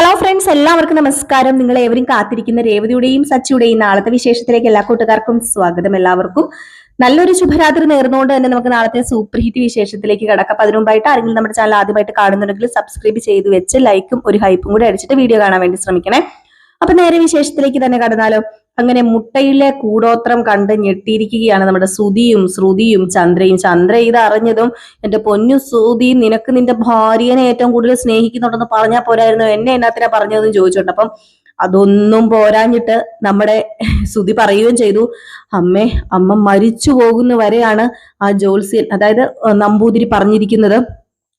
Hello friends, എല്ലാവർക്കും നമസ്കാരം. നിങ്ങൾ ഏവരും കാത്തിരിക്കുന്ന രേവതിയുടെയും സച്ചിയുടെയും നാളത്തെ വിശേഷത്തിലേക്ക് എല്ലാ കൂട്ടുകാർക്കും സ്വാഗതം. എല്ലാവർക്കും നല്ലൊരു ശുഭരാത്രി നേർന്നുകൊണ്ട് തന്നെ നമുക്ക് നാളത്തെ സൂപ്പർ ഹിറ്റ് വിശേഷത്തിലേക്ക് കടക്കാം. അപ്പൊ അതിനുമുമ്പായിട്ട് ആരെങ്കിലും നമ്മുടെ ചാനൽ ആദ്യമായിട്ട് കാണുന്നുണ്ടെങ്കിൽ സബ്സ്ക്രൈബ് ചെയ്ത് വെച്ച് ലൈക്കും ഒരു ഹൈപ്പും കൂടി അടിച്ചിട്ട് വീഡിയോ കാണാൻ വേണ്ടി ശ്രമിക്കണേ. അപ്പൊ നേരെ വിശേഷത്തിലേക്ക് തന്നെ കടന്നാലോ. അങ്ങനെ മുട്ടയിലെ കൂടോത്രം കണ്ട് ഞെട്ടിയിരിക്കുകയാണ് നമ്മുടെ ശ്രുതിയും ചന്ദ്രയും. ചന്ദ്ര ഇത് അറിഞ്ഞതും എന്റെ പൊന്നു ശ്രുതി, നിനക്ക് നിന്റെ ഭാര്യനെ ഏറ്റവും കൂടുതൽ സ്നേഹിക്കുന്നുണ്ടെന്ന് പറഞ്ഞാൽ പോരായിരുന്നു, എന്നെ എന്നാത്തിനാ പറഞ്ഞതെന്ന് ചോദിച്ചോണ്ട്. അപ്പം അതൊന്നും പോരാഞ്ഞിട്ട് നമ്മുടെ ശ്രുതി പറയുകയും ചെയ്തു, അമ്മ മരിച്ചു പോകുന്ന വരെയാണ് ആ ജോത്സ്യൻ, അതായത് നമ്പൂതിരി പറഞ്ഞിരിക്കുന്നത്,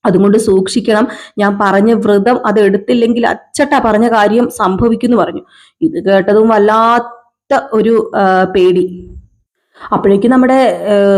അതുകൊണ്ട് സൂക്ഷിക്കണം. ഞാൻ പറഞ്ഞ വ്രതം അത് എടുത്തില്ലെങ്കിൽ അച്ചട്ട പറഞ്ഞ കാര്യം സംഭവിക്കുന്നു പറഞ്ഞു. ഇത് കേട്ടതും വല്ലാത്ത ഒരു പേടി. അപ്പോഴേക്കും നമ്മുടെ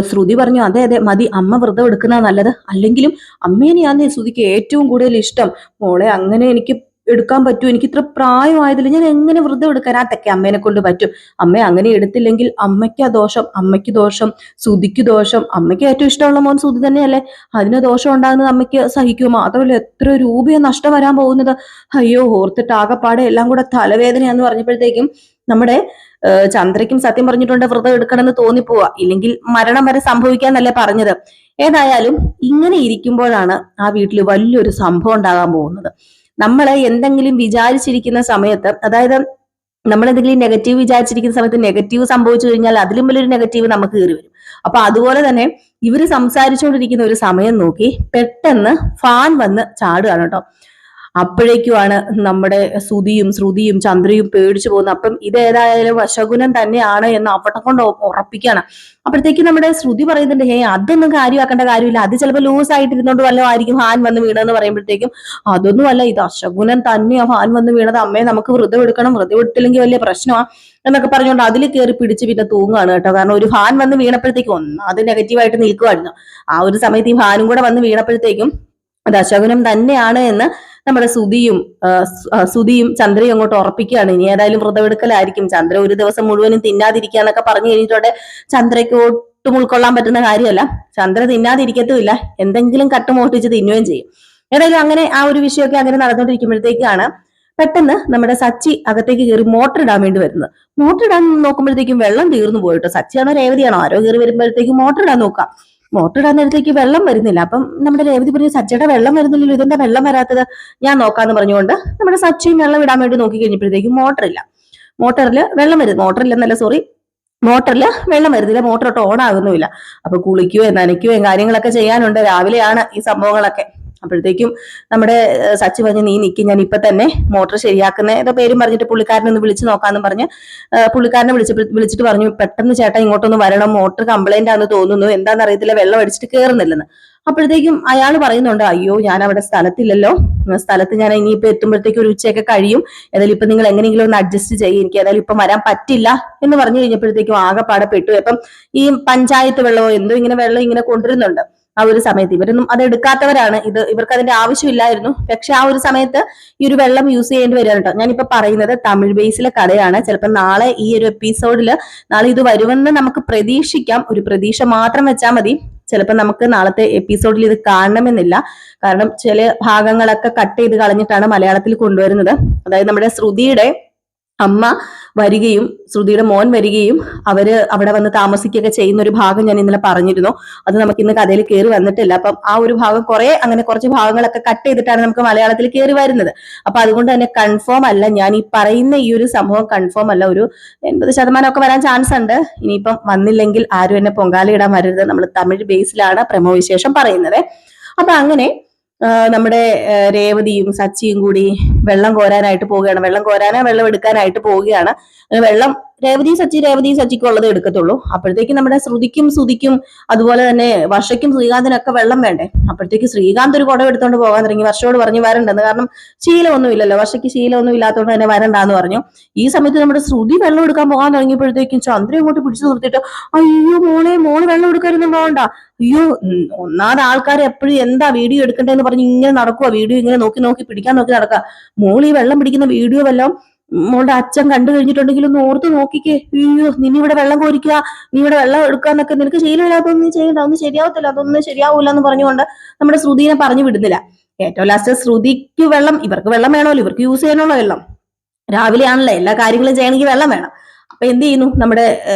ശ്രുതി പറഞ്ഞു, അതെ അതെ മതി, അമ്മ വ്രതം എടുക്കുന്ന നല്ലത്, അല്ലെങ്കിലും അമ്മേനെയാന്ന് ശ്രുതിക്ക് ഏറ്റവും കൂടുതൽ ഇഷ്ടം. മോളെ അങ്ങനെ എനിക്ക് എടുക്കാൻ പറ്റൂ, എനിക്ക് ഇത്ര പ്രായമായതില്ല, ഞാൻ എങ്ങനെ വ്രതം എടുക്കാൻ? അതൊക്കെ അമ്മേനെ കൊണ്ട് പറ്റും. അമ്മ അങ്ങനെ എടുത്തില്ലെങ്കിൽ അമ്മയ്ക്ക് ദോഷം, അമ്മയ്ക്ക് ദോഷം, ശ്രുതിക്ക് ദോഷം. അമ്മയ്ക്ക് ഏറ്റവും ഇഷ്ടമുള്ള മോൻ ശ്രുതി തന്നെയല്ലേ, അതിന് ദോഷം ഉണ്ടാകുന്നത് അമ്മയ്ക്ക് സഹിക്കുമോ? അതുപോലെ എത്ര രൂപയെ നഷ്ടം വരാൻ പോകുന്നത്. അയ്യോ, ഓർത്തിട്ട് ആകെപ്പാടെ എല്ലാം കൂടെ തലവേദനയാന്ന് പറഞ്ഞപ്പോഴത്തേക്കും നമ്മുടെ ചന്ദ്രയ്ക്കും സത്യം പറഞ്ഞിട്ടുണ്ട് വ്രതം എടുക്കണമെന്ന് തോന്നിപ്പോവാ, ഇല്ലെങ്കിൽ മരണം വരെ സംഭവിക്കാന്നല്ലേ പറഞ്ഞത്. ഏതായാലും ഇങ്ങനെ ഇരിക്കുമ്പോഴാണ് ആ വീട്ടിൽ വലിയൊരു സംഭവം ഉണ്ടാകാൻ പോകുന്നത്. നമ്മളെ എന്തെങ്കിലും വിചാരിച്ചിരിക്കുന്ന സമയത്ത്, അതായത് നമ്മൾ എന്തെങ്കിലും നെഗറ്റീവ് വിചാരിച്ചിരിക്കുന്ന സമയത്ത് നെഗറ്റീവ് സംഭവിച്ചു കഴിഞ്ഞാൽ അതിലും വലിയൊരു നെഗറ്റീവ് നമുക്ക് കയറി വരും. അപ്പൊ അതുപോലെ തന്നെ ഇവര് സംസാരിച്ചുകൊണ്ടിരിക്കുന്ന ഒരു സമയം നോക്കി പെട്ടെന്ന് ഫാൻ വന്ന് ചാടുകയാണ് കേട്ടോ. അപ്പോഴേക്കുമാണ് നമ്മുടെ ശ്രുതിയും ചന്ദ്രയും പേടിച്ചു പോകുന്നത്. അപ്പം ഇതേതായാലും വശകുനം തന്നെയാണ് എന്ന് അവിടെ കൊണ്ട് ഉറപ്പിക്കുകയാണ്. അപ്പോഴത്തേക്കും നമ്മുടെ ശ്രുതി പറയുന്നുണ്ട്, അതൊന്നും കാര്യമാക്കേണ്ട കാര്യമില്ല, അത് ചിലപ്പോൾ ലൂസ് ആയിട്ടിരുന്നോണ്ട് വല്ലതും ആയിരിക്കും ഹാൻ വന്ന് വീണെന്ന് പറയുമ്പോഴത്തേക്കും അതൊന്നും അല്ല, ഇത് അശകുനം തന്നെയാ ഹാൻ വന്ന് വീണത്, അമ്മയെ നമുക്ക് വ്രതം എടുക്കണം, വ്രതം എടുത്തില്ലെങ്കിൽ വലിയ പ്രശ്നമാണ് എന്നൊക്കെ പറഞ്ഞുകൊണ്ട് അതിൽ കയറി പിടിച്ച് പിന്നെ തൂങ്ങുകയാണ് കേട്ടോ. കാരണം ഒരു ഹാൻ വന്ന് വീണപ്പോഴത്തേക്കും അത് നെഗറ്റീവായിട്ട് നിൽക്കുമായിരുന്നു. ആ ഒരു സമയത്ത് ഈ ഹാനും കൂടെ വന്ന് വീണപ്പോഴത്തേക്കും അത് അശകുനം തന്നെയാണ് എന്ന് നമ്മുടെ ശ്രുതിയും ചന്ദ്രയും അങ്ങോട്ട് ഉറപ്പിക്കുകയാണ്. ഇനി ഏതായാലും വ്രതമെടുക്കലായിരിക്കും. ചന്ദ്ര ഒരു ദിവസം മുഴുവനും തിന്നാതിരിക്കുക എന്നൊക്കെ പറഞ്ഞു കഴിഞ്ഞിട്ടോടെ ചന്ദ്രയ്ക്ക് ഒട്ടും ഉൾക്കൊള്ളാൻ പറ്റുന്ന കാര്യമല്ല. ചന്ദ്ര തിന്നാതിരിക്കത്തുമില്ല, എന്തെങ്കിലും കട്ടുമോട്ടിച്ച് തിന്നുകയും ചെയ്യും. ഏതായാലും അങ്ങനെ ആ ഒരു വിഷയമൊക്കെ അങ്ങനെ നടന്നുകൊണ്ടിരിക്കുമ്പോഴത്തേക്കാണ് പെട്ടെന്ന് നമ്മുടെ സച്ചി അകത്തേക്ക് കയറി മോട്ടർ ഇടാൻ വേണ്ടി വരുന്നത്. മോട്ടർ ഇടാൻ നോക്കുമ്പോഴത്തേക്കും വെള്ളം തീർന്നു പോയിട്ടോ. സച്ചിയാണോ രേവതിയാണോ ആരോ കയറി വരുമ്പോഴത്തേക്കും മോട്ടർ ഇടാൻ നോക്കാം. മോട്ടർ ഇടാൻ നേരത്തേക്ക് വെള്ളം വരുന്നില്ല. അപ്പം നമ്മുടെ രേവതി പറഞ്ഞു, സച്ചിയുടെ വെള്ളം വരുന്നില്ലല്ലോ, ഇതെന്താ വെള്ളം വരാത്തത്, ഞാൻ നോക്കാന്ന് പറഞ്ഞുകൊണ്ട് നമ്മുടെ സച്ചിയും വെള്ളം ഇടാൻ വേണ്ടി നോക്കി കഴിഞ്ഞപ്പോഴത്തേക്കും മോട്ടറില്ല. മോട്ടറിൽ വെള്ളം വരുന്നു, മോട്ടറിൽ വെള്ളം വരുന്നില്ല, മോട്ടർ ഒട്ട് ഓൺ ആകുന്നുമില്ല. അപ്പൊ കുളിക്കുകയോ നനയ്ക്കുകയോ കാര്യങ്ങളൊക്കെ ചെയ്യാനുണ്ട്. രാവിലെയാണ് ഈ സംഭവങ്ങളൊക്കെ. അപ്പോഴത്തേക്കും നമ്മുടെ സച്ചി പറഞ്ഞ്, നീ നിൽക്കി, ഞാൻ ഇപ്പൊ തന്നെ മോട്ടർ ശരിയാക്കുന്ന ഏതോ പേരും പറഞ്ഞിട്ട് പുള്ളിക്കാരനെ ഒന്ന് വിളിച്ചു നോക്കാന്ന് പറഞ്ഞ് പുള്ളിക്കാരനെ വിളിച്ചിട്ട് പറഞ്ഞു, പെട്ടെന്ന് ചേട്ടാ ഇങ്ങോട്ടൊന്ന് വരണം, മോട്ടർ കംപ്ലൈന്റ് ആണെന്ന് തോന്നുന്നു, എന്താണെന്ന് അറിയത്തില്ല, വെള്ളം അടിച്ചിട്ട് കയറുന്നില്ലെന്ന്. അപ്പോഴത്തേക്കും അയാൾ പറയുന്നുണ്ട്, അയ്യോ ഞാൻ അവിടെ സ്ഥലത്തില്ലല്ലോ, സ്ഥലത്ത് ഞാൻ ഇനിയിപ്പോ എത്തുമ്പോഴത്തേക്കും ഒരു ഉച്ചയൊക്കെ കഴിയും, ഏതായാലും ഇപ്പൊ നിങ്ങൾ എങ്ങനെയെങ്കിലും ഒന്ന് അഡ്ജസ്റ്റ് ചെയ്യും, എനിക്ക് ഏതായാലും ഇപ്പൊ വരാൻ പറ്റില്ല എന്ന് പറഞ്ഞു കഴിഞ്ഞപ്പോഴത്തേക്കും ആകെപ്പാടെ പെട്ടു. അപ്പം ഈ പഞ്ചായത്ത് വെള്ളമോ എന്തോ ഇങ്ങനെ വെള്ളം ഇങ്ങനെ കൊണ്ടുവരുന്നുണ്ട്. ആ ഒരു സമയത്ത് ഇവരൊന്നും അത് എടുക്കാത്തവരാണ്, ഇവർക്ക് അതിന്റെ ആവശ്യമില്ലായിരുന്നു. പക്ഷെ ആ ഒരു സമയത്ത് ഈ ഒരു വെള്ളം യൂസ് ചെയ്യേണ്ടി വരികയാണ് കേട്ടോ. ഞാനിപ്പോ പറയുന്നത് തമിഴ് ബേസിലെ കഥയാണ്. ചിലപ്പോൾ നാളെ ഈ ഒരു എപ്പിസോഡില് നാളെ ഇത് വരുമെന്ന് നമുക്ക് പ്രതീക്ഷിക്കാം. ഒരു പ്രതീക്ഷ മാത്രം വെച്ചാൽ മതി. ചിലപ്പോൾ നമുക്ക് നാളത്തെ എപ്പിസോഡിൽ ഇത് കാണണമെന്നില്ല. കാരണം ചില ഭാഗങ്ങളൊക്കെ കട്ട് ചെയ്ത് കളഞ്ഞിട്ടാണ് മലയാളത്തിൽ കൊണ്ടുവരുന്നത്. അതായത് നമ്മുടെ ശ്രുതിയുടെ അമ്മ വരികയും ശ്രുതിയുടെ മോൻ വരികയും അവര് അവിടെ വന്ന് താമസിക്കുകയൊക്കെ ചെയ്യുന്ന ഒരു ഭാഗം ഞാൻ ഇന്നലെ പറഞ്ഞിരുന്നു. അത് നമുക്ക് ഇന്ന് കഥയിൽ കയറി വന്നിട്ടില്ല. അപ്പം ആ ഒരു ഭാഗം കുറച്ച് ഭാഗങ്ങളൊക്കെ കട്ട് ചെയ്തിട്ടാണ് നമുക്ക് മലയാളത്തിൽ കയറി വരുന്നത്. അപ്പൊ അതുകൊണ്ട് തന്നെ കൺഫേം അല്ല, ഞാൻ ഈ പറയുന്ന ഈ ഒരു സംഭവം കൺഫേം അല്ല. ഒരു 80% ഒക്കെ വരാൻ ചാൻസ് ഉണ്ട്. ഇനിയിപ്പം വന്നില്ലെങ്കിൽ ആരും എന്നെ പൊങ്കാലയിടാൻ വരരുത്. നമ്മൾ തമിഴ് ബേസിലാണ് പ്രമോ വിശേഷം പറയുന്നത്. അപ്പൊ അങ്ങനെ നമ്മുടെ രേവതിയും സച്ചിയും കൂടി വെള്ളം കോരാനായിട്ട് പോവുകയാണ്. വെള്ളം എടുക്കാനായിട്ട് പോവുകയാണ്. വെള്ളം രേവതിയും സച്ചിക്കും ഉള്ളത് എടുക്കത്തുള്ളൂ. അപ്പോഴത്തേക്കും നമ്മുടെ ശ്രുതിക്കും അതുപോലെ തന്നെ വർഷയ്ക്കും ശ്രീകാന്തിനൊക്കെ വെള്ളം വേണ്ടേ. അപ്പോഴത്തേക്ക് ശ്രീകാന്ത് ഒരു കുടം എടുത്തോണ്ട് പോകാൻ തുടങ്ങി. വർഷയോട് പറഞ്ഞു വരണ്ടെന്ന്, കാരണം ശീലമൊന്നും ഇല്ലല്ലോ, വർഷയ്ക്ക് ശീലമൊന്നും ഇല്ലാത്തതുകൊണ്ട് തന്നെ വരണ്ടാന്ന് പറഞ്ഞു. ഈ സമയത്ത് നമ്മുടെ ശ്രുതി വെള്ളം എടുക്കാൻ പോകാൻ തുടങ്ങിയപ്പോഴത്തേക്കും ചന്ദ്ര ഇങ്ങോട്ട് പിടിച്ചു നിർത്തിയിട്ട്, അയ്യോ മോള് വെള്ളം എടുക്കാനൊന്നും പോകണ്ട, അയ്യോ ഒന്നാമത് ആൾക്കാർ എപ്പോഴും എന്താ വീഡിയോ എടുക്കണ്ടേന്ന് പറഞ്ഞ് ഇങ്ങനെ നടക്കുക, വീഡിയോ ഇങ്ങനെ നോക്കി പിടിക്കാൻ നടക്കുക. മോൾ ഈ വെള്ളം പിടിക്കുന്ന വീഡിയോ വല്ലതും മോളുടെ അച്ഛൻ കണ്ടു കഴിഞ്ഞിട്ടുണ്ടെങ്കിൽ ഒന്ന് ഓർത്ത് നോക്കിക്കേ. അയ്യോ നിന്നെ ഇവിടെ വെള്ളം കോരിക്കുക, നീ ഇവിടെ വെള്ളം എടുക്കാന്നൊക്കെ, നിനക്ക് ശീലമില്ലാത്തൊന്നും ചെയ്യണ്ട, ഒന്നും ശരിയാവത്തില്ല, അതൊന്നും ശരിയാവൂല എന്ന് പറഞ്ഞുകൊണ്ട് നമ്മുടെ ശ്രുതിനെ പറഞ്ഞു വിടുന്നില്ല. ഏറ്റവും ലാസ്റ്റ് ശ്രുതിക്ക് വെള്ളം, ഇവർക്ക് വെള്ളം വേണമല്ലോ, ഇവർക്ക് യൂസ് ചെയ്യാനുള്ള വെള്ളം രാവിലെ ആണല്ലോ, എല്ലാ കാര്യങ്ങളും ചെയ്യണമെങ്കിൽ വെള്ളം വേണം. അപ്പൊ എന്ത് ചെയ്യുന്നു, നമ്മുടെ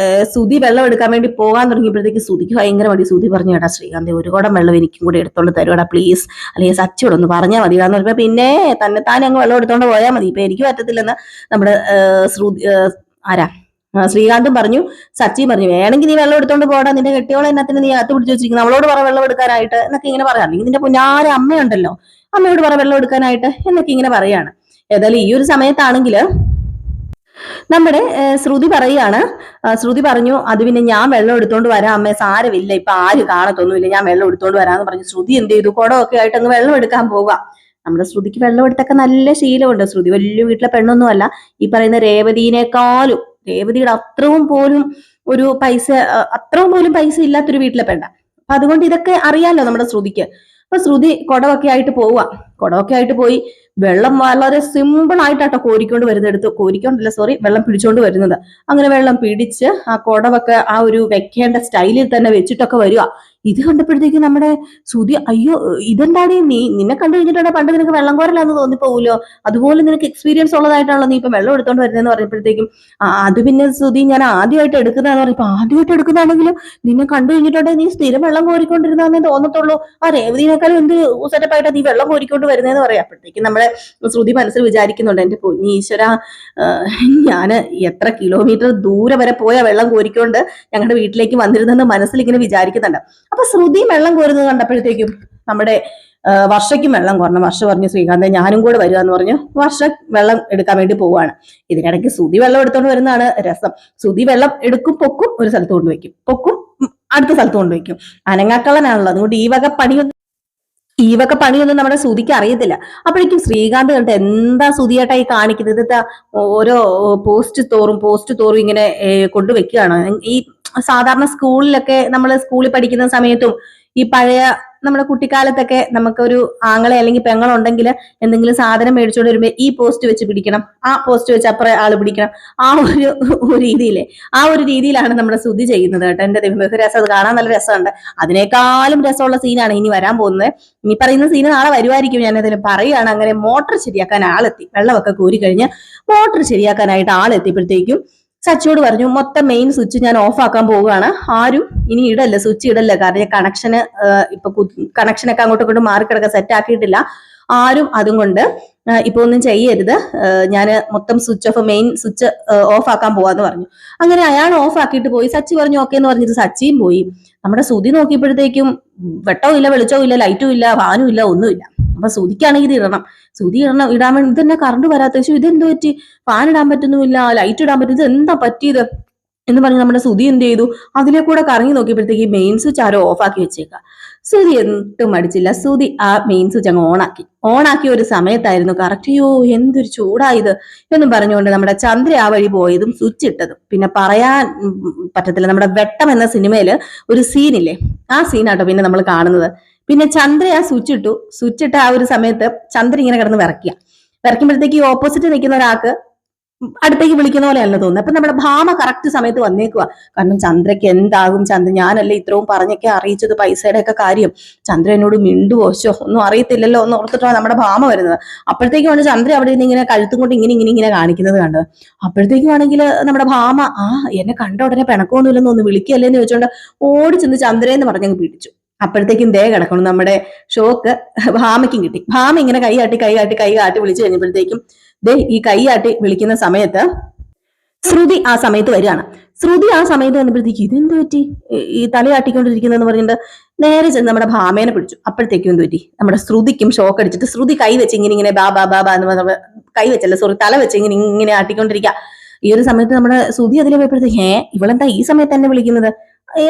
ശ്രുതി വെള്ളം എടുക്കാൻ വേണ്ടി പോകാൻ തുടങ്ങിയപ്പോഴത്തേക്ക് ശ്രുതിക്ക് ഭയങ്കര മടി. ശ്രുതി പറഞ്ഞു, കേട്ടാ ശ്രീകാന്ത് ഒരു കുടം വെള്ളം എനിക്കും കൂടി എടുത്തോണ്ട് തരുവാടാ പ്ലീസ്, അല്ലെങ്കിൽ സച്ചിയോട് ഒന്ന് പറഞ്ഞാൽ മതി എന്ന് പറഞ്ഞപ്പോ പിന്നെ തന്നെത്താനെ അങ്ങ് വെള്ളം എടുത്തോണ്ട് പോയാൽ മതി, ഇപ്പൊ എനിക്ക് പറ്റത്തില്ലെന്ന് നമ്മുടെ ശ്രുതി ആരാ ശ്രീകാന്തും പറഞ്ഞു, സച്ചിയും പറഞ്ഞു, വേണമെങ്കിൽ നീ വെള്ളം എടുത്തോണ്ട് പോടാ, നിന്റെ കെട്ടിയോളെ എന്നത്തിന് നീ അകത്ത് പിടിച്ച് വെച്ചിരിക്കുന്നു, അവളോട് പറ വെള്ളം എടുക്കാനായിട്ട് എന്നൊക്കെ ഇങ്ങനെ പറയാം, അല്ലെങ്കിൽ നിന്റെ പുന്നാര അമ്മയുണ്ടല്ലോ അമ്മയോട് പറ വെള്ളം എടുക്കാനായിട്ട് എന്നൊക്കെ ഇങ്ങനെ പറയാണ്. ഏതായാലും ഈ ഒരു സമയത്താണെങ്കിൽ നമ്മുടെ ശ്രുതി പറയാണ്, ശ്രുതി പറഞ്ഞു, അത് പിന്നെ ഞാൻ വെള്ളം എടുത്തോണ്ട് വരാം അമ്മേ, സാരമില്ല, ഇപ്പൊ ആരും കാണത്തൊന്നുമില്ല, ഞാൻ വെള്ളം എടുത്തോണ്ട് വരാന്ന് പറഞ്ഞു ശ്രുതി എന്ത് ചെയ്തു, കുടമൊക്കെ ആയിട്ട് അങ്ങ് വെള്ളം എടുക്കാൻ പോവുക. നമ്മുടെ ശ്രുതിക്ക് വെള്ളം എടുത്തൊക്കെ നല്ല ശീലമുണ്ട്. ശ്രുതി വലിയ വീട്ടിലെ പെണ്ണൊന്നും അല്ല, ഈ പറയുന്ന രേവതിനേക്കാളും, രേവതിയുടെ അത്രയും പോലും പൈസ ഇല്ലാത്തൊരു വീട്ടിലെ പെണ്ണ. അപ്പൊ അതുകൊണ്ട് ഇതൊക്കെ അറിയാലോ നമ്മുടെ ശ്രുതിക്ക്. അപ്പൊ ശ്രുതി കുടമൊക്കെ ആയിട്ട് പോവുക. കുടമൊക്കെ ആയിട്ട് പോയി വെള്ളം വളരെ സിമ്പിൾ ആയിട്ടാട്ടോ കോരിക്കൊണ്ട് വരുന്നത്, വെള്ളം പിടിച്ചോണ്ട് വരുന്നത്. അങ്ങനെ വെള്ളം പിടിച്ച് ആ കുടവൊക്കെ ആ ഒരു വെക്കേണ്ട സ്റ്റൈലിൽ തന്നെ വെച്ചിട്ടൊക്കെ വരിക. ഇത് കണ്ടപ്പോഴത്തേക്ക് നമ്മുടെ ശ്രുതി, അയ്യോ ഇതെന്താടി, നിന്നെ കണ്ടു കഴിഞ്ഞിട്ടുണ്ടെ പണ്ട് നിനക്ക് വെള്ളം കോരലാന്ന് തോന്നിപ്പോവുമല്ലോ, അതുപോലെ നിനക്ക് എക്സ്പീരിയൻസ് ഉള്ളതായിട്ടാണല്ലോ നീ ഇപ്പൊ വെള്ളം എടുത്തോണ്ട് വരുന്നതെന്ന് പറഞ്ഞപ്പോഴത്തേക്കും, അത് പിന്നെ ശ്രുതി ഞാൻ ആദ്യമായിട്ട് എടുക്കുന്നതാന്ന് പറഞ്ഞപ്പോ, ആദ്യമായിട്ട് എടുക്കുന്നതാണെങ്കിലും നിന്നെ കണ്ടു കഴിഞ്ഞിട്ടുണ്ടെങ്കിൽ നീ സ്ഥിരം വെള്ളം കോരിക്കൊണ്ടിരുന്നതെന്നേ തോന്നത്തുള്ളൂ, ആ രേവതിനേക്കാളും എന്ത് സെറ്റപ്പായിട്ടാ നീ വെള്ളം കോരിക്കൊണ്ട് വരുന്നതെന്ന് പറയാം. അപ്പോഴത്തേക്കും നമ്മുടെ ശ്രുതി മനസ്സിൽ വിചാരിക്കുന്നുണ്ട്, എന്റെ പൊന്നീശ്വര, ഞാൻ എത്ര കിലോമീറ്റർ ദൂരെ വരെ പോയ വെള്ളം കോരിക്കൊണ്ട് ഞങ്ങളുടെ വീട്ടിലേക്ക് വന്നിരുന്നെന്ന് മനസ്സിൽ ഇങ്ങനെ വിചാരിക്കുന്നുണ്ട്. അപ്പൊ ശ്രുതി വെള്ളം കോരുന്നത് കണ്ടപ്പോഴത്തേക്കും നമ്മുടെ വർഷയ്ക്കും വെള്ളം കോരണം. വർഷ പറഞ്ഞു, ശ്രീകാന്ത് ഞാനും കൂടെ വരിക എന്ന് പറഞ്ഞു. വർഷ വെള്ളം എടുക്കാൻ വേണ്ടി പോവാണ്. ഇതിനിടയ്ക്ക് ശ്രുതി വെള്ളം എടുത്തോണ്ട് വരുന്നതാണ് രസം. ശ്രുതി വെള്ളം എടുക്കും, പൊക്കും, ഒരു സ്ഥലത്ത് കൊണ്ടുവയ്ക്കും, പൊക്കും, അടുത്ത സ്ഥലത്ത് കൊണ്ടുവയ്ക്കും. അനങ്ങാക്കള്ളനാണല്ലോ, അതുകൊണ്ട് ഈ വക പണിയൊന്നും നമ്മുടെ ശ്രുതിക്ക് അറിയത്തില്ല. അപ്പോഴേക്കും ശ്രീകാന്ത് കണ്ടിട്ട്, എന്താ ശ്രുതിയായിട്ടായി കാണിക്കുന്നത്, ഇത് ഓരോ പോസ്റ്റ് തോറും ഇങ്ങനെ കൊണ്ടുവെക്കുകയാണ്. ഈ സാധാരണ സ്കൂളിലൊക്കെ നമ്മൾ സ്കൂളിൽ പഠിക്കുന്ന സമയത്തും ഈ പഴയ നമ്മുടെ കുട്ടിക്കാലത്തൊക്കെ നമുക്കൊരു ആങ്ങളെ അല്ലെങ്കിൽ പെങ്ങളുണ്ടെങ്കിൽ എന്തെങ്കിലും സാധനം മേടിച്ചോണ്ട് വരുമ്പോ ഈ പോസ്റ്റ് വെച്ച് പിടിക്കണം, ആ പോസ്റ്റ് വെച്ച് അപ്പുറം ആള് പിടിക്കണം, ആ ഒരു രീതിയിലാണ് നമ്മുടെ ശ്രുതി ചെയ്യുന്നത് കേട്ടോ. എന്റെ രസം, അത് കാണാൻ നല്ല രസമുണ്ട്. അതിനേക്കാളും രസമുള്ള സീനാണ് ഇനി വരാൻ പോകുന്നത്. ഇനി പറയുന്ന സീന് നാളെ വരുമായിരിക്കും, ഞാൻ അതിന് പറയുകയാണ്. അങ്ങനെ മോട്ടർ ശരിയാക്കാൻ ആളെത്തി, വെള്ളമൊക്കെ കോരി കഴിഞ്ഞ് മോട്ടർ ശരിയാക്കാനായിട്ട് ആളെത്തിയപ്പോഴത്തേക്കും സച്ചിയോട് പറഞ്ഞു, മൊത്തം മെയിൻ സ്വിച്ച് ഞാൻ ഓഫ് ആക്കാൻ പോവുകയാണ്, ആരും ഇനി സ്വിച്ച് ഇടല്ല, കാരണം കണക്ഷന് കണക്ഷനൊക്കെ അങ്ങോട്ടും ഇങ്ങോട്ടും മാറിക്കിടക്കാൻ സെറ്റ് ആക്കിയിട്ടില്ല, ആരും അതും കൊണ്ട് ഇപ്പൊ ഒന്നും ചെയ്യരുത്, ഞാൻ മൊത്തം മെയിൻ സ്വിച്ച് ഓഫ് ആക്കാൻ പോവാന്ന് പറഞ്ഞു. അങ്ങനെ അയാൾ ഓഫ് ആക്കിയിട്ട് പോയി. സച്ചി പറഞ്ഞു ഓക്കെ എന്ന് പറഞ്ഞിട്ട് സച്ചിയും പോയി. നമ്മുടെ ശ്രുതി നോക്കിയപ്പോഴത്തേക്കും വെട്ടവും ഇല്ല, വെളിച്ചവും ഇല്ല, ലൈറ്റും ഇല്ല, ഫാനും ഇല്ല, ഒന്നുമില്ല. അപ്പൊ ശ്രുതിക്കാണെങ്കിൽ ഇത് ഇടാൻ വേണ്ടി ഇതെന്നെ കറണ്ട് വരാത്ത, ഇതെന്ത് പറ്റി, ഫാൻ ഇടാൻ പറ്റുന്നുമില്ല, ലൈറ്റ് ഇടാൻ പറ്റും, ഇത് എന്താ പറ്റിയത് എന്ന് പറഞ്ഞ് നമ്മുടെ ശ്രുതി എന്ത് ചെയ്തു, അതിലെ കൂടെ കറങ്ങി നോക്കിയപ്പോഴത്തേക്ക് മെയിൻ സ്വിച്ച് ആരോ ഓഫ് ആക്കി വെച്ചേക്കാം. ശ്രുതി എന്തും മടിച്ചില്ല, ശ്രുതി ആ മെയിൻ സ്വിച്ച് അങ്ങ് ഓണാക്കിയ ഒരു സമയത്തായിരുന്നു കറക്റ്റ്, അയ്യോ എന്തൊരു ചൂടായത് എന്നും പറഞ്ഞുകൊണ്ട് നമ്മുടെ ചന്ദ്ര ആ വഴി പോയതും സ്വിച്ച് ഇട്ടതും. പിന്നെ പറയാൻ പറ്റത്തില്ല, നമ്മുടെ വെട്ടം എന്ന സിനിമയില് ഒരു സീനില്ലേ, ആ സീനാട്ടോ പിന്നെ നമ്മൾ കാണുന്നത്. പിന്നെ ചന്ദ്ര ആ സ്വിച്ച് ഇട്ട ആ ഒരു സമയത്ത് ചന്ദ്ര ഇങ്ങനെ കിടന്ന് വിറയ്ക്കുമ്പോഴത്തേക്ക് ഈ ഓപ്പോസിറ്റ് നിൽക്കുന്ന ഒരാൾക്ക് അടുത്തേക്ക് വിളിക്കുന്ന പോലെയല്ല തോന്നുന്നത്. അപ്പൊ നമ്മുടെ ഭാമ കറക്റ്റ് സമയത്ത് വന്നേക്കുക. കാരണം ചന്ദ്രയ്ക്ക് എന്താകും, ഞാനല്ലേ ഇത്രയും പറഞ്ഞൊക്കെ അറിയിച്ചത് പൈസയുടെ ഒക്കെ കാര്യം, ചന്ദ്ര എന്നോട് മിണ്ടുവോശോ ഒന്നും അറിയത്തില്ലല്ലോ എന്ന് ഓർത്തിട്ടാണ് നമ്മുടെ ഭാമ വരുന്നത്. അപ്പോഴത്തേക്കുമാണ് ചന്ദ്ര അവിടെ നിന്ന് ഇങ്ങനെ കഴുത്തും കൊണ്ട് ഇങ്ങനെ കാണിക്കുന്നത് കണ്ടത്. അപ്പോഴത്തേക്കും ആണെങ്കിൽ നമ്മുടെ ഭാമ, എന്നെ കണ്ട ഉടനെ പിണക്കമൊന്നുമില്ലെന്ന് ഒന്ന് വിളിക്കുകയല്ലേ എന്ന് ചോദിച്ചോണ്ട് ഓടി ചെന്ന് ചന്ദ്രയെന്ന് പറഞ്ഞങ്ങ് പിടിച്ചു. അപ്പോഴത്തേക്കും ദേ കിടക്കണം നമ്മുടെ ഷോക്ക് ഭാമയ്ക്കും കിട്ടി. ഭാമ ഇങ്ങനെ കൈ കാട്ടി വിളിച്ചു കഴിഞ്ഞപ്പോഴത്തേക്കും ദേ ഈ കൈയാട്ടി വിളിക്കുന്ന സമയത്ത് ശ്രുതി ആ സമയത്ത് വരികയാണ്. ശ്രുതി ആ സമയത്ത് വന്നപ്പോഴത്തേക്ക് ഇതെന്ത് പറ്റി, ഈ തലയാട്ടിക്കൊണ്ടിരിക്കുന്നതെന്ന് പറഞ്ഞിട്ട് നേരെ ചെന്ന് നമ്മുടെ ഭാമേനെ പിടിച്ചു. അപ്പോഴത്തേക്കും എന്ത് പറ്റി, നമ്മുടെ ശ്രുതിക്കും ഷോക്ക് അടിച്ചിട്ട് ശ്രുതി കൈ വെച്ച് ഇങ്ങനെ ബാ എന്ന് പറഞ്ഞ തല വെച്ച് ഇങ്ങനെ ആട്ടിക്കൊണ്ടിരിക്കുക. ഈ ഒരു സമയത്ത് നമ്മുടെ ശ്രുതി അതിൽ പോയപ്പോഴത്തേക്ക് ഇവളെന്താ ഈ സമയത്ത് തന്നെ വിളിക്കുന്നത്,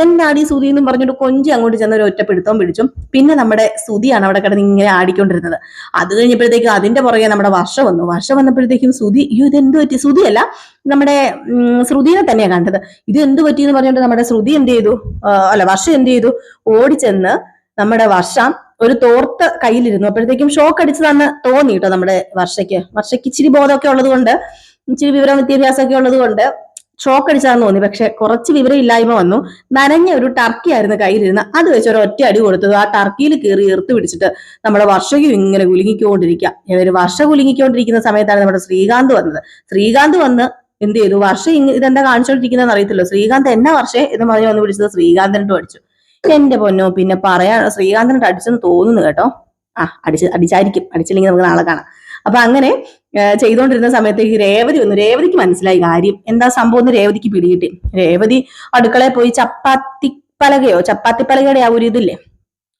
എന്നാടി ശ്രുതി എന്നും പറഞ്ഞിട്ട് കൊഞ്ചി അങ്ങോട്ട് ചെന്ന ഒരു ഒറ്റപ്പിടുത്തവും പിടിച്ചു. പിന്നെ നമ്മുടെ ശ്രുതിയാണ് അവിടെ കിടന്ന് ഇങ്ങനെ ആടിക്കൊണ്ടിരുന്നത്. അത് കഴിഞ്ഞപ്പോഴത്തേക്കും അതിന്റെ പുറകെ നമ്മുടെ വർഷ വന്നപ്പോഴത്തേക്കും ശ്രുതി, ഇതെന്ത് പറ്റി, ശ്രുതിയല്ല നമ്മുടെ ശ്രുതിനെ തന്നെയാണ് കണ്ടത്. ഇത് എന്ത് പറ്റി എന്ന് പറഞ്ഞിട്ട് നമ്മുടെ ശ്രുതി എന്ത് ചെയ്തു, വർഷ എന്ത് ചെയ്തു, ഓടിച്ചെന്ന് നമ്മുടെ വർഷ ഒരു തോർത്ത് കയ്യിലിരുന്നു. അപ്പോഴത്തേക്കും ഷോക്ക് അടിച്ചതാന്ന് തോന്നി കേട്ടോ നമ്മുടെ വർഷയ്ക്ക് ഇച്ചിരി ബോധമൊക്കെ ഉള്ളത് കൊണ്ട്, ഇച്ചിരി വിവരം വിദ്യാഭ്യാസമൊക്കെ ഉള്ളത് കൊണ്ട് ഷോക്ക് അടിച്ചാന്ന് തോന്നി. പക്ഷെ കുറച്ച് വിവരമില്ലായ്മ വന്നു. നനഞ്ഞ ഒരു ടർക്കി ആയിരുന്നു കയ്യിലിരുന്ന്. അത് വെച്ച് ഒരു ഒറ്റ അടി കൊടുത്തത് ആ ടർക്കിയിൽ കയറി എർത്ത് പിടിച്ചിട്ട് നമ്മുടെ വർഷയ്ക്കും ഇങ്ങനെ കുലുങ്ങിക്കൊണ്ടിരിക്കുക. ഏതൊരു വർഷ കുലുങ്ങിക്കൊണ്ടിരിക്കുന്ന സമയത്താണ് നമ്മുടെ ശ്രീകാന്ത് വന്നത്. ശ്രീകാന്ത് വന്ന് എന്ത് ചെയ്തു? വർഷ ഇതെന്താ കാണിച്ചോണ്ടിരിക്കുന്നതെന്ന് അറിയത്തില്ലോ. ശ്രീകാന്ത് എന്നാ വർഷേ എന്ന് പറഞ്ഞ് വന്ന് പിടിച്ചത് ശ്രീകാന്തനിട്ട് അടിച്ചു. എന്റെ പൊന്നോ, പിന്നെ പറയാ, ശ്രീകാന്തനിട്ട് അടിച്ചെന്ന് തോന്നുന്നു കേട്ടോ. അടിച്ചായിരിക്കും, അടിച്ചില്ലെങ്കിൽ നമുക്ക് നാളെ കാണാം. അപ്പൊ അങ്ങനെ ചെയ്തുകൊണ്ടിരുന്ന സമയത്തേക്ക് രേവതി വന്നു. രേവതിക്ക് മനസ്സിലായി കാര്യം എന്താ സംഭവം എന്ന് രേവതിക്ക് പിടികിട്ടി. രേവതി അടുക്കളയിൽ പോയി ചപ്പാത്തിപ്പലകയുടെ ആ ഒരു ഇതില്ലേ,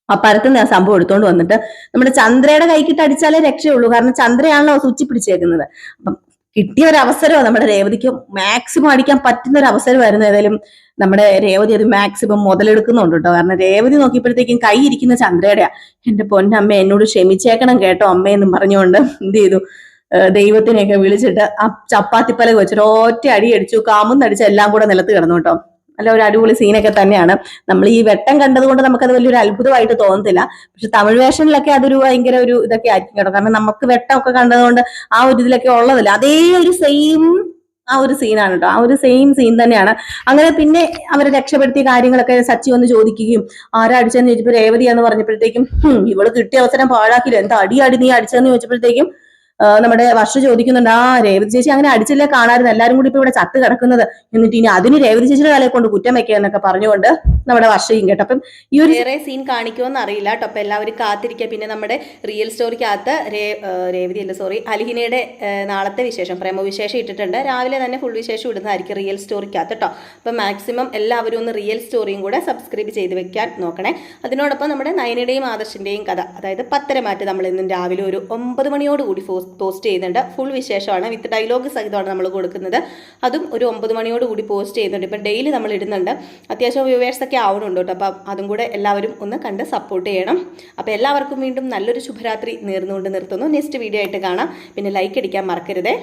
ആ പരത്തുന്ന ആ സംഭവം എടുത്തോണ്ട് വന്നിട്ട് നമ്മുടെ ചന്ദ്രയുടെ കൈക്കിട്ട് അടിച്ചാലേ രക്ഷയുള്ളൂ. കാരണം ചന്ദ്രയാണല്ലോ സ്വിച്ച് പിടിച്ചേക്കുന്നത്. അപ്പം കിട്ടിയ ഒരു അവസരമോ നമ്മുടെ രേവതിക്ക് മാക്സിമം അടിക്കാൻ പറ്റുന്ന ഒരു അവസരമായിരുന്നു. ഏതായാലും നമ്മുടെ രേവതി അത് മാക്സിമം മുതലെടുക്കുന്നുണ്ട് കേട്ടോ. കാരണം രേവതി നോക്കിയപ്പോഴത്തേക്കും കൈ ഇരിക്കുന്ന ചന്ദ്രയുടെയാ. എന്റെ പൊന്നമ്മ എന്നോട് ക്ഷമിച്ചേക്കണം കേട്ടോ അമ്മയെന്നും പറഞ്ഞുകൊണ്ട് എന്ത് ചെയ്തു? ദൈവത്തിനെയൊക്കെ വിളിച്ചിട്ട് ആ ചപ്പാത്തിപ്പലക വെച്ചിട്ട് ഒറ്റ അടി അടിച്ചു. കാമുന്നടിച്ച് എല്ലാം കൂടെ നിലത്ത് കിടന്നു കേട്ടോ. നല്ല ഒരു അടിപൊളി സീനൊക്കെ തന്നെയാണ്. നമ്മൾ ഈ വെട്ടം കണ്ടതുകൊണ്ട് നമുക്കത് വലിയൊരു അത്ഭുതമായിട്ട് തോന്നത്തില്ല. പക്ഷെ തമിഴ് വേഷനിലൊക്കെ അതൊരു ഭയങ്കര ഒരു ഇതൊക്കെ ആയിരിക്കും കേട്ടോ. കാരണം നമുക്ക് വെട്ടമൊക്കെ കണ്ടതുകൊണ്ട് ആ ഒരു ഇതിലൊക്കെ ഉള്ളതല്ല. അതേ ഒരു സെയിം ആ ഒരു സീനാണ് കേട്ടോ. ആ ഒരു സെയിം സീൻ തന്നെയാണ്. അങ്ങനെ പിന്നെ അവരെ രക്ഷപ്പെടുത്തിയ കാര്യങ്ങളൊക്കെ സച്ചി വന്ന് ചോദിക്കുകയും ആരാ അടിച്ചെന്ന് ചോദിച്ചപ്പോൾ രേവതിയാന്ന് പറഞ്ഞപ്പോഴത്തേക്കും ഇവള് കിട്ടിയ അവസരം പാഴാക്കില്ല, എന്താ അടി നീ അടിച്ചതെന്ന് ചോദിച്ചപ്പോഴത്തേക്കും നമ്മുടെ വർഷ ചോദിക്കുന്നുണ്ട്, ആ രേവതി ചേച്ചി അങ്ങനെ അടിച്ചില്ലേ, കാണാറുണ്ട് എല്ലാരും കൂടി ഇപ്പൊ ഇവിടെ ചത്ത് കിടക്കുന്നത്, എന്നിട്ട് ഇനി അതിന് രേവതി ചേച്ചിയുടെ തലയെ കൊണ്ട് കുറ്റം വെക്കുക എന്നൊക്കെ പറഞ്ഞുകൊണ്ട് നമ്മുടെ വർഷയും കേട്ടോ. അപ്പം ഈ ഒരു വേറെ സീൻ കാണിക്കുമെന്ന് അറിയില്ല കേട്ടോ. അപ്പൊ എല്ലാവരും കാത്തിരിക്കുക. പിന്നെ നമ്മുടെ റിയൽ സ്റ്റോറിക്കകത്ത് രേവതി അല്ല സോറി അലിഹിനയുടെ നാളത്തെ വിശേഷം പ്രേമ വിശേഷം ഇട്ടിട്ടുണ്ട്. രാവിലെ തന്നെ ഫുൾ വിശേഷം ഇടുന്നതായിരിക്കും റിയൽ സ്റ്റോറിക്കകത്ത് കേട്ടോ. അപ്പൊ മാക്സിമം എല്ലാവരും ഒന്ന് റിയൽ സ്റ്റോറിയും കൂടെ സബ്സ്ക്രൈബ് ചെയ്ത് വെക്കാൻ നോക്കണേ. അതിനോടൊപ്പം നമ്മുടെ നയനയുടെയും ആദർശിന്റെയും കഥ, അതായത് 10:30 നമ്മൾ ഇന്നും രാവിലെ ഒരു 9 മണിയോട് കൂടി പോസ്റ്റ് ചെയ്യുന്നുണ്ട്. ഫുൾ വിശേഷമാണ്, വിത്ത് ഡയലോഗ് സഹിതമാണ് നമ്മൾ കൊടുക്കുന്നത്. അതും ഒരു 9 മണിയോട് കൂടി പോസ്റ്റ് ചെയ്യുന്നുണ്ട്. ഇപ്പം ഡെയിലി നമ്മൾ ഇടുന്നുണ്ട്. അത്യാവശ്യം വ്യൂവേഴ്സ് ഒക്കെ ആവുന്നുണ്ട് കേട്ടോ. അപ്പം അതും കൂടെ എല്ലാവരും ഒന്ന് കണ്ട് സപ്പോർട്ട് ചെയ്യണം. അപ്പോൾ എല്ലാവർക്കും വീണ്ടും നല്ലൊരു ശുഭരാത്രി നേർന്നുകൊണ്ട് നിർത്തുന്നു. നെക്സ്റ്റ് വീഡിയോ ആയിട്ട് കാണാം. പിന്നെ ലൈക്ക് അടിക്കാൻ മറക്കരുതേ.